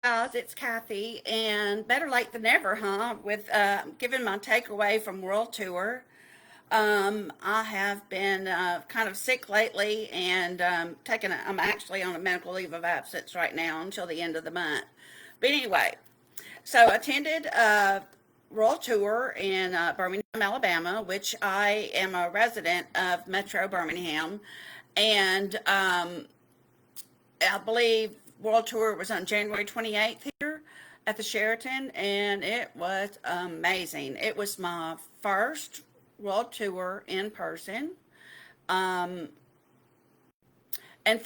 Guys, it's Kathy, and better late than never, huh? With giving my takeaway from World Tour. I have been kind of sick lately, and I'm actually on a medical leave of absence right now until the end of the month. But anyway, so attended World Tour in Birmingham, Alabama, which I am a resident of Metro Birmingham, and I believe World Tour was on January 28th here at the Sheraton, and it was amazing. It was my first World Tour in person. Um, and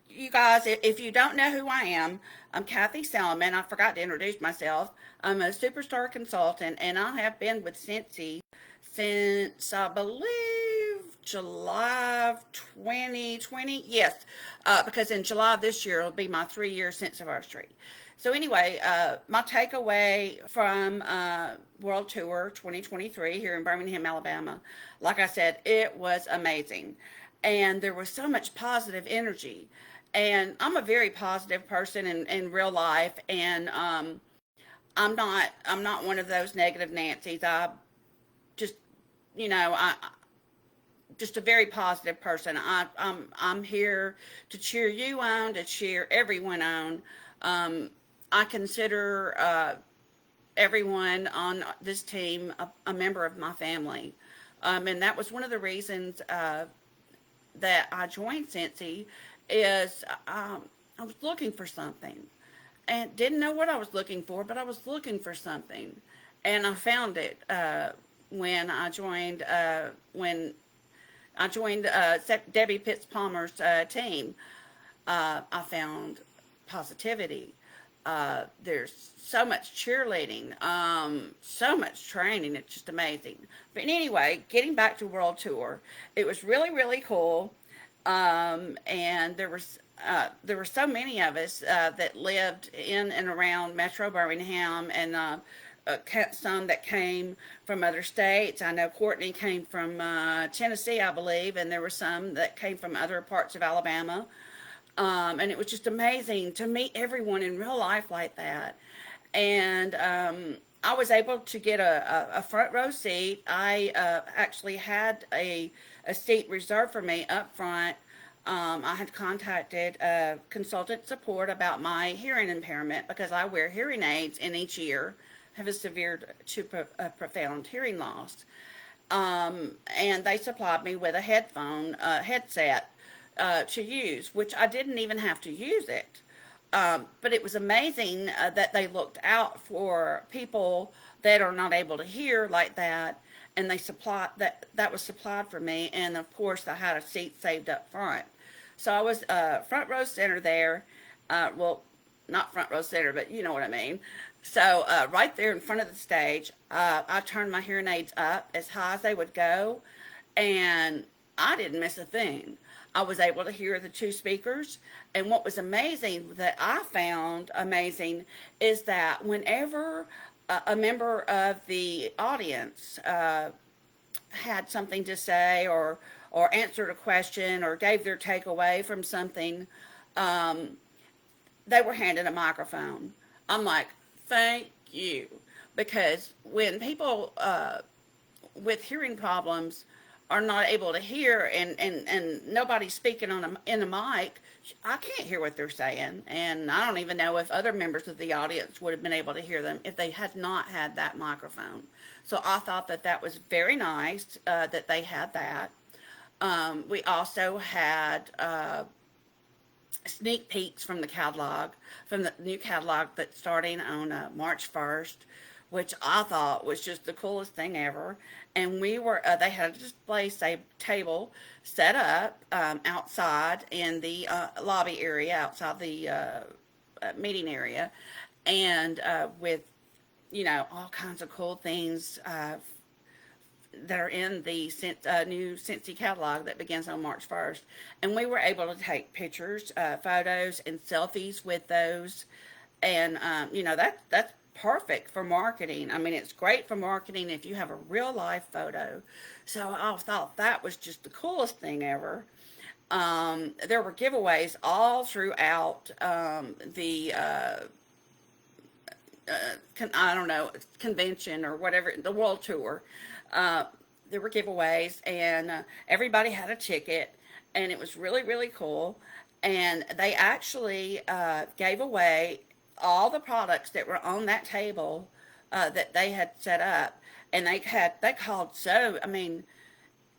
you guys, if you don't know who I am, I'm Kathy Selman. I forgot to introduce myself. I'm a superstar consultant, and I have been with Scentsy since I believe July of 2020. Yes, because in July of this year it'll be my 3 year since anniversary. So anyway, my takeaway from World Tour 2023 here in Birmingham, Alabama, like I said, it was amazing, and there was so much positive energy. And I'm a very positive person in real life, and I'm not one of those negative Nancy's. I just I just a very positive person. I'm here to cheer you on, to cheer everyone on. Um, I consider everyone on this team a member of my family, and that was one of the reasons that I joined Scentsy. Is I was looking for something and didn't know what I was looking for, but I was looking for something, and I found it when I joined Debbie Pitts Palmer's team. I found positivity. There's so much cheerleading, so much training. It's just amazing. But anyway, getting back to World Tour, it was really, really cool. And there were so many of us that lived in and around Metro Birmingham, and some that came from other states. I know Courtney came from Tennessee, I believe, and there were some that came from other parts of Alabama. And it was just amazing to meet everyone in real life like that. And I was able to get a front row seat. I actually had a seat reserved for me up front. I had contacted consultant support about my hearing impairment because I wear hearing aids in each ear, have a severe to profound hearing loss. And they supplied me with a headset to use, which I didn't even have to use it. But it was amazing that they looked out for people that are not able to hear like that, and they supplied that was supplied for me. And of course, I had a seat saved up front, so I was front row center there. Well, not front row center, but you know what I mean. So right there in front of the stage, I turned my hearing aids up as high as they would go, and I didn't miss a thing. I was able to hear the two speakers. And what was amazing, that I found amazing, is that whenever a member of the audience had something to say, or answered a question, or gave their takeaway from something, um, they were handed a microphone. I'm like, thank you. Because when people with hearing problems are not able to hear, and nobody's speaking in a mic, I can't hear what they're saying. And I don't even know if other members of the audience would have been able to hear them if they had not had that microphone. So I thought that that was very nice that they had that. We also had sneak peeks from the catalog, from the new catalog that's starting on March 1st, which I thought was just the coolest thing ever. And they had a table set up outside in the lobby area, outside the meeting area, and with, all kinds of cool things that are in the new Scentsy catalog that begins on March 1st. And we were able to take pictures, photos, and selfies with those. And, that's perfect for marketing. I mean, it's great for marketing if you have a real life photo. So I thought that was just the coolest thing ever. There were giveaways all throughout the I don't know, convention or whatever, the world tour. Uh, there were giveaways, and everybody had a ticket, and it was really, really cool. And they actually gave away all the products that were on that table that they had set up. And they called so, I mean,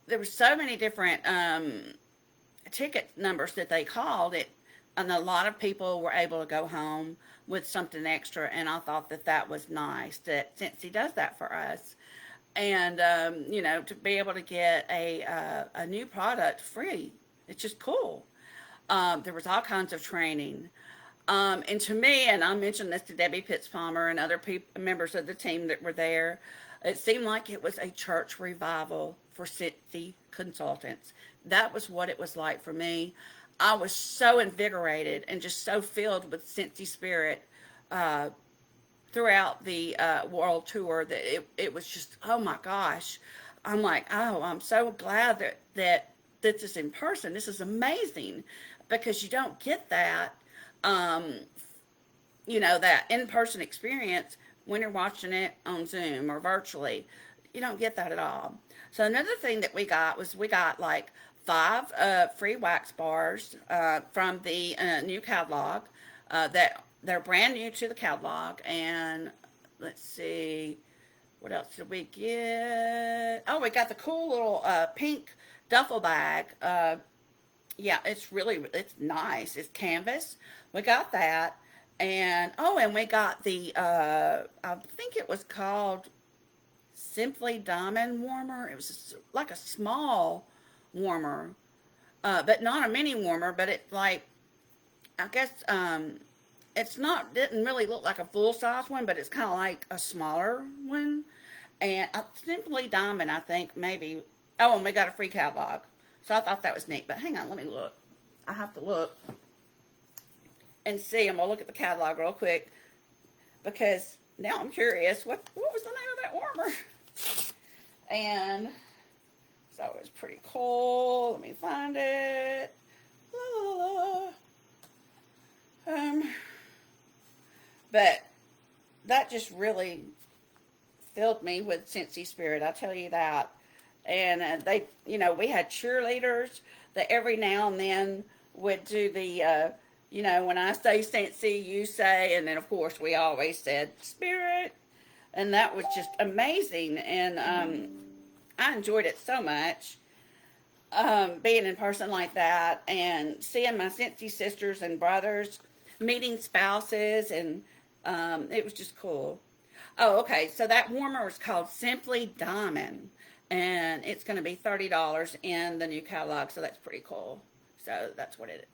there were so many different ticket numbers that they called it, and a lot of people were able to go home with something extra. And I thought that that was nice that Scentsy does that for us, and you know, to be able to get a new product free, it's just cool. There was all kinds of training. And to me, and I mentioned this to Debbie Pitts Palmer and other members of the team that were there, it seemed like it was a church revival for Scentsy consultants. That was what it was like for me. I was so invigorated and just so filled with Scentsy spirit uh, throughout the world tour that it was just, oh my gosh. I'm like, oh, I'm so glad that this is in person. This is amazing because you don't get that, um, you know, that in-person experience when you're watching it on Zoom or virtually. You don't get that at all. So another thing that we got was we got like five free wax bars from the new catalog that they're brand new to the catalog. And let's see, what else did we get? Oh, we got the cool little pink duffel bag. Yeah, it's nice. It's canvas. We got that. And oh, and we got the I think it was called Simply Diamond warmer. It was like a small warmer, but not a mini warmer. But it like, I guess it's not, didn't really look like a full size one, but it's kind of like a smaller one. And Simply Diamond, I think maybe. Oh, and we got a free catalog, so I thought that was neat. But hang on, let me look. I have to look and see. I'm gonna look at the catalog real quick because now I'm curious. What was the name of that warmer? And so it's pretty cool. Let me find it. La, la, la. But that just really filled me with Scentsy spirit. I'll tell you that. And they, you know, we had cheerleaders that every now and then would do the, you know, when I say Scentsy, you say, and then of course we always said spirit, and that was just amazing. And I enjoyed it so much, being in person like that and seeing my Scentsy sisters and brothers, meeting spouses, and it was just cool. Oh, okay. So that warmer is called Simply Diamond, and it's going to be $30 in the new catalog. So that's pretty cool. So that's what it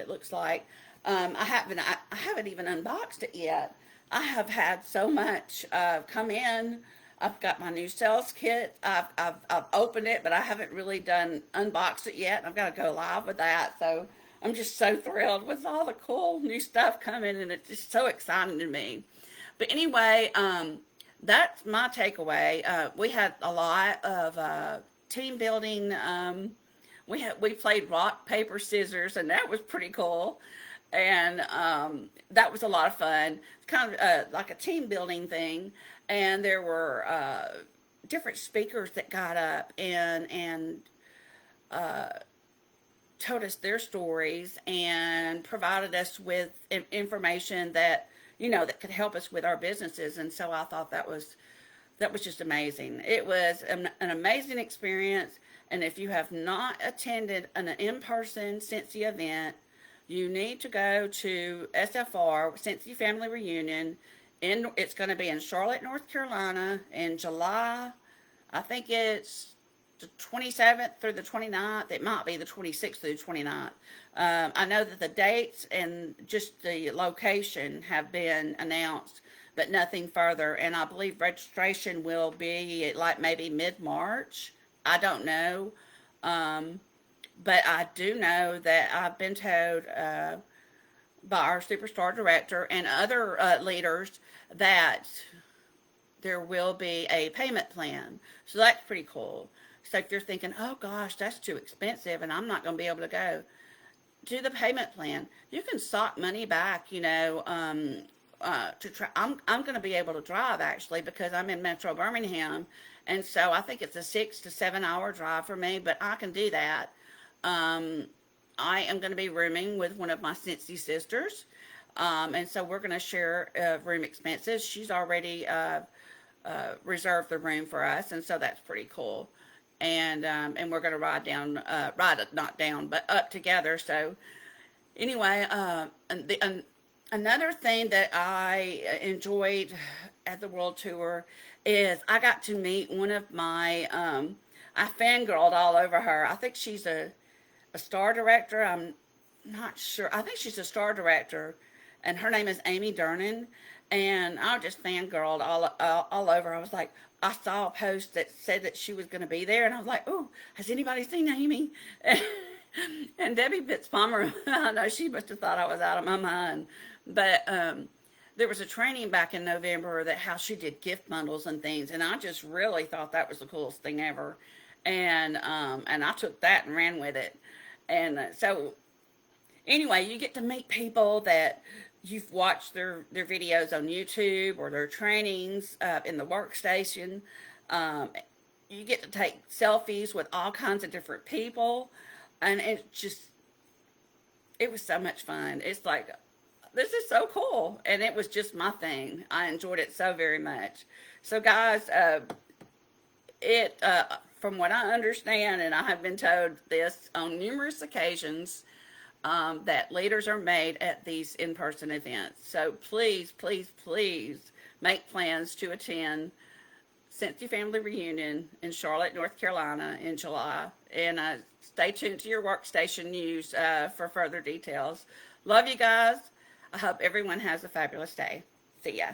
looks like. I haven't even unboxed it yet. I have had so much come in. I've got my new sales kit. I've opened it, but I haven't really done unboxed it yet. I've got to go live with that. So I'm just so thrilled with all the cool new stuff coming, and it's just so exciting to me. But anyway, that's my takeaway. We had a lot of team building. We played rock paper scissors, and that was pretty cool. And that was a lot of fun. It's kind of like a team building thing. And there were different speakers that got up and uh, told us their stories and provided us with information that, you know, that could help us with our businesses. And so I thought that was just amazing. It was an amazing experience. And if you have not attended an in-person Scentsy event, you need to go to SFR, Scentsy Family Reunion. It's going to be in Charlotte, North Carolina in July. I think it's the 27th through the 29th. It might be the 26th through the 29th. I know that the dates and just the location have been announced, but nothing further. And I believe registration will be at like maybe mid-March. I don't know. But I do know that I've been told by our superstar director and other leaders that there will be a payment plan. So that's pretty cool. So if you're thinking, oh gosh, that's too expensive and I'm not going to be able to go, do the payment plan. You can sock money back, you know, to try. I'm going to be able to drive actually because I'm in Metro Birmingham, and so I think it's a 6 to 7 hour drive for me, but I can do that. Um, I am going to be rooming with one of my Scentsy sisters, and so we're going to share room expenses. She's already reserved the room for us, and so that's pretty cool. And we're going to ride down, ride not down, but up together. So anyway, another thing that I enjoyed at the world tour is I got to meet one of my. I fangirled all over her. I think she's a star director. I'm not sure. I think she's a star director, and her name is Amy Durnan. And I just fangirled all over. I was like, I saw a post that said that she was going to be there, and I was like, oh, has anybody seen Amy? And Debbie Pitts Palmer, I know she must have thought I was out of my mind. But there was a training back in November that how she did gift bundles and things, and I just really thought that was the coolest thing ever. And I took that and ran with it. And so anyway, you get to meet people that you've watched their videos on YouTube or their trainings in the workstation. Um, you get to take selfies with all kinds of different people, and it was so much fun. It's like, this is so cool, and it was just my thing. I enjoyed it so very much. So, guys, it from what I understand, and I have been told this on numerous occasions, that leaders are made at these in-person events. So please, please, please make plans to attend Scentsy Family Reunion in Charlotte, North Carolina in July. And stay tuned to your workstation news for further details. Love you guys. I hope everyone has a fabulous day. See ya.